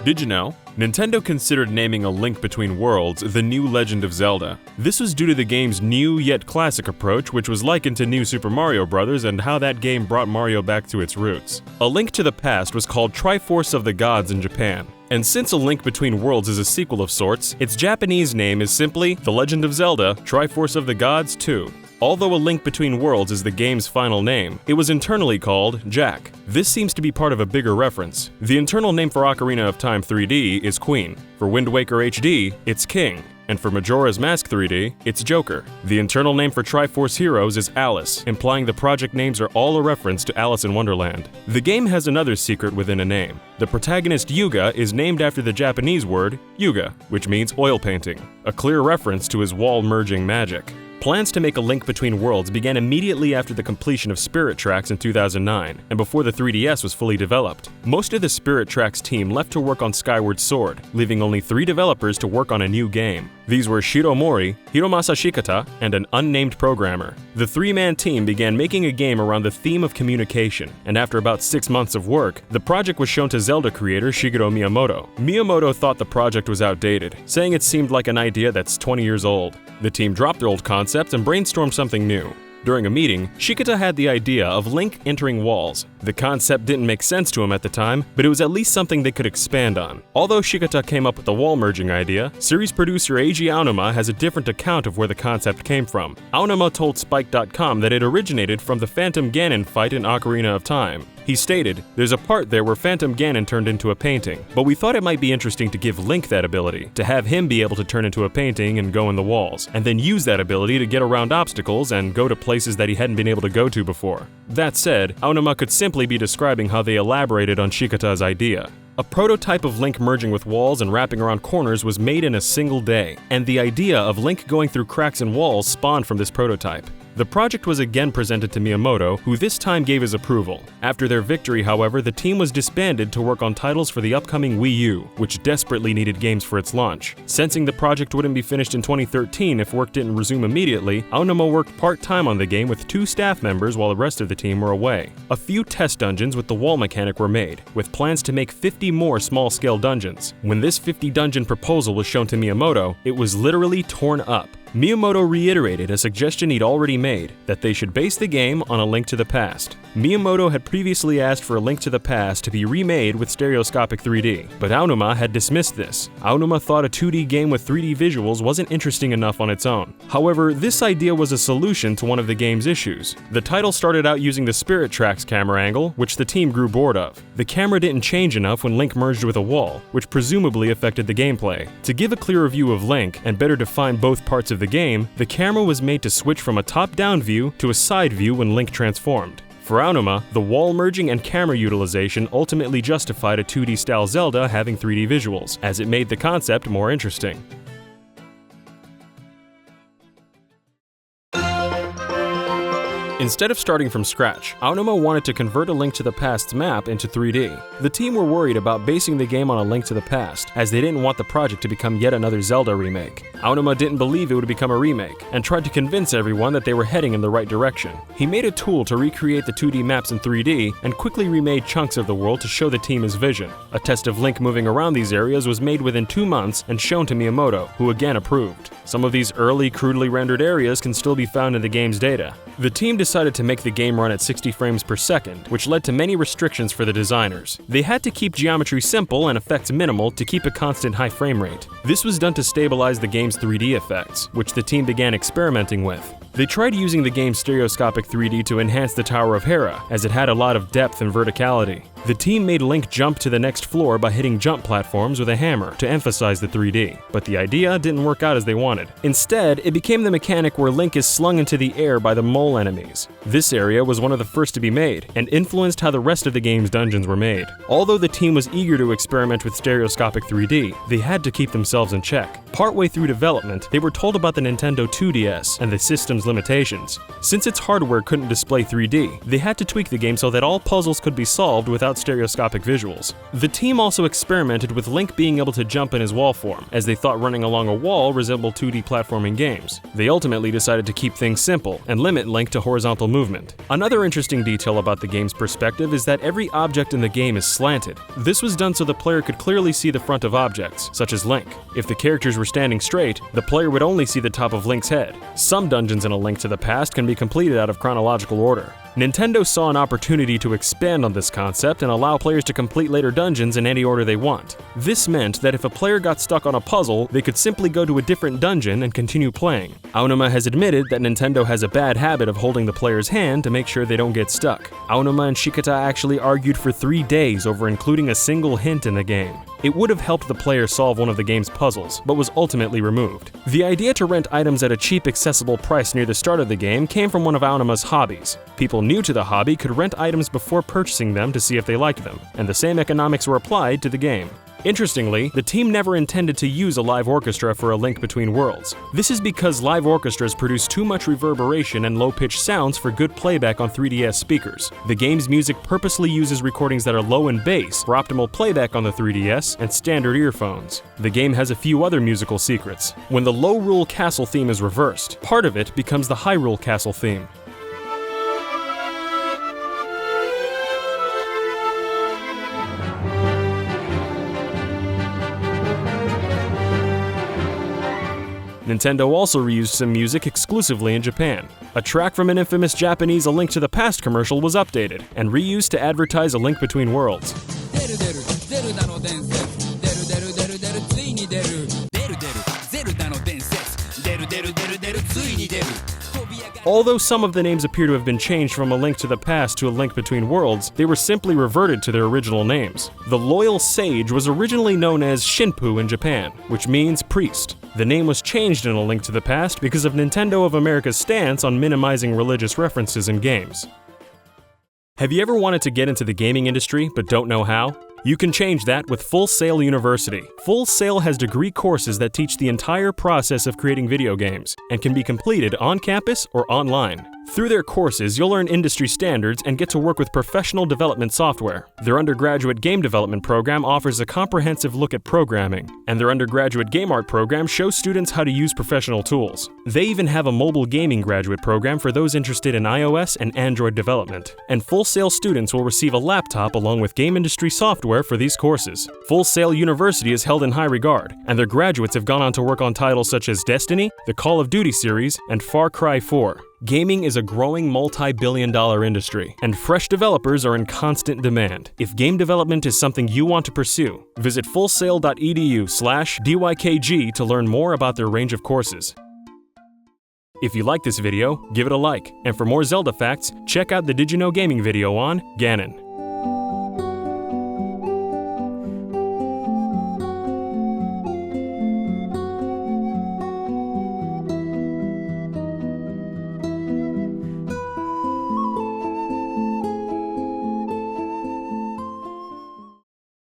Did you know? Nintendo considered naming A Link Between Worlds the new Legend of Zelda. This was due to the game's new yet classic approach, which was likened to New Super Mario Bros. And how that game brought Mario back to its roots. A Link to the Past was called Triforce of the Gods in Japan. And since A Link Between Worlds is a sequel of sorts, its Japanese name is simply The Legend of Zelda Triforce of the Gods 2. Although A Link Between Worlds is the game's final name, it was internally called Jack. This seems to be part of a bigger reference. The internal name for Ocarina of Time 3D is Queen. For Wind Waker HD, it's King. And for Majora's Mask 3D, it's Joker. The internal name for Triforce Heroes is Alice, implying the project names are all a reference to Alice in Wonderland. The game has another secret within a name. The protagonist Yuga is named after the Japanese word Yuga, which means oil painting, a clear reference to his wall-merging magic. Plans to make A Link Between Worlds began immediately after the completion of Spirit Tracks in 2009, and before the 3DS was fully developed. Most of the Spirit Tracks team left to work on Skyward Sword, leaving only 3 developers to work on a new game. These were Shiro Mori, Hiromasa Shikata, and an unnamed programmer. The 3-man team began making a game around the theme of communication, and after about 6 months of work, the project was shown to Zelda creator Shigeru Miyamoto. Miyamoto thought the project was outdated, saying it seemed like an idea that's 20 years old. The team dropped their old concept and brainstormed something new. During a meeting, Shikata had the idea of Link entering walls. The concept didn't make sense to him at the time, but it was at least something they could expand on. Although Shikata came up with the wall merging idea, series producer Eiji Aonuma has a different account of where the concept came from. Aonuma told Spike.com that it originated from the Phantom Ganon fight in Ocarina of Time. He stated, "There's a part there where Phantom Ganon turned into a painting, but we thought it might be interesting to give Link that ability, to have him be able to turn into a painting and go in the walls, and then use that ability to get around obstacles and go to places that he hadn't been able to go to before." That said, Aonuma could simply be describing how they elaborated on Shikata's idea. A prototype of Link merging with walls and wrapping around corners was made in a single day, and the idea of Link going through cracks in walls spawned from this prototype. The project was again presented to Miyamoto, who this time gave his approval. After their victory, however, the team was disbanded to work on titles for the upcoming Wii U, which desperately needed games for its launch. Sensing the project wouldn't be finished in 2013 if work didn't resume immediately, Aonuma worked part-time on the game with 2 staff members while the rest of the team were away. A few test dungeons with the wall mechanic were made, with plans to make 50 more small-scale dungeons. When this 50-dungeon proposal was shown to Miyamoto, it was literally torn up. Miyamoto reiterated a suggestion he'd already made, that they should base the game on A Link to the Past. Miyamoto had previously asked for A Link to the Past to be remade with stereoscopic 3D, but Aonuma had dismissed this. Aonuma thought a 2D game with 3D visuals wasn't interesting enough on its own. However, this idea was a solution to one of the game's issues. The title started out using the Spirit Tracks camera angle, which the team grew bored of. The camera didn't change enough when Link merged with a wall, which presumably affected the gameplay. To give a clearer view of Link, and better define both parts of the game, the camera was made to switch from a top-down view to a side view when Link transformed. For Aonuma, the wall merging and camera utilization ultimately justified a 2D-style Zelda having 3D visuals, as it made the concept more interesting. Instead of starting from scratch, Aonuma wanted to convert A Link to the Past's map into 3D. The team were worried about basing the game on A Link to the Past, as they didn't want the project to become yet another Zelda remake. Aonuma didn't believe it would become a remake, and tried to convince everyone that they were heading in the right direction. He made a tool to recreate the 2D maps in 3D, and quickly remade chunks of the world to show the team his vision. A test of Link moving around these areas was made within 2 months and shown to Miyamoto, who again approved. Some of these early, crudely rendered areas can still be found in the game's data. The team decided to make the game run at 60 frames per second, which led to many restrictions for the designers. They had to keep geometry simple and effects minimal to keep a constant high frame rate. This was done to stabilize the game's 3D effects, which the team began experimenting with. They tried using the game's stereoscopic 3D to enhance the Tower of Hera, as it had a lot of depth and verticality. The team made Link jump to the next floor by hitting jump platforms with a hammer to emphasize the 3D, but the idea didn't work out as they wanted. Instead, it became the mechanic where Link is slung into the air by the mole enemies. This area was one of the first to be made, and influenced how the rest of the game's dungeons were made. Although the team was eager to experiment with stereoscopic 3D, they had to keep themselves in check. Partway through development, they were told about the Nintendo 2DS and the system's limitations. Since its hardware couldn't display 3D, they had to tweak the game so that all puzzles could be solved without without stereoscopic visuals. The team also experimented with Link being able to jump in his wall form, as they thought running along a wall resembled 2D platforming games. They ultimately decided to keep things simple and limit Link to horizontal movement. Another interesting detail about the game's perspective is that every object in the game is slanted. This was done so the player could clearly see the front of objects, such as Link. If the characters were standing straight, the player would only see the top of Link's head. Some dungeons in A Link to the Past can be completed out of chronological order. Nintendo saw an opportunity to expand on this concept and allow players to complete later dungeons in any order they want. This meant that if a player got stuck on a puzzle, they could simply go to a different dungeon and continue playing. Aonuma has admitted that Nintendo has a bad habit of holding the player's hand to make sure they don't get stuck. Aonuma and Shikata actually argued for 3 days over including a single hint in the game. It would have helped the player solve one of the game's puzzles, but was ultimately removed. The idea to rent items at a cheap, accessible price near the start of the game came from one of Aonuma's hobbies. People new to the hobby could rent items before purchasing them to see if they liked them, and the same economics were applied to the game. Interestingly, the team never intended to use a live orchestra for A Link Between Worlds. This is because live orchestras produce too much reverberation and low-pitched sounds for good playback on 3DS speakers. The game's music purposely uses recordings that are low in bass for optimal playback on the 3DS and standard earphones. The game has a few other musical secrets. When the Low-Rule Castle theme is reversed, part of it becomes the Hyrule Castle theme. Nintendo also reused some music exclusively in Japan. A track from an infamous Japanese A Link to the Past commercial was updated and reused to advertise A Link Between Worlds. Although some of the names appear to have been changed from A Link to the Past to A Link Between Worlds, they were simply reverted to their original names. The Loyal Sage was originally known as Shinpu in Japan, which means priest. The name was changed in A Link to the Past because of Nintendo of America's stance on minimizing religious references in games. Have you ever wanted to get into the gaming industry but don't know how? You can change that with Full Sail University. Full Sail has degree courses that teach the entire process of creating video games and can be completed on campus or online. Through their courses, you'll learn industry standards and get to work with professional development software. Their undergraduate game development program offers a comprehensive look at programming, and their undergraduate game art program shows students how to use professional tools. They even have a mobile gaming graduate program for those interested in iOS and Android development. And Full Sail students will receive a laptop along with game industry software for these courses. Full Sail University is held in high regard, and their graduates have gone on to work on titles such as Destiny, the Call of Duty series, and Far Cry 4. Gaming is a growing multi-billion-dollar industry, and fresh developers are in constant demand. If game development is something you want to pursue, visit fullsail.edu/DYKG to learn more about their range of courses. If you like this video, give it a like, and for more Zelda facts, check out the Did You Know Gaming video on Ganon.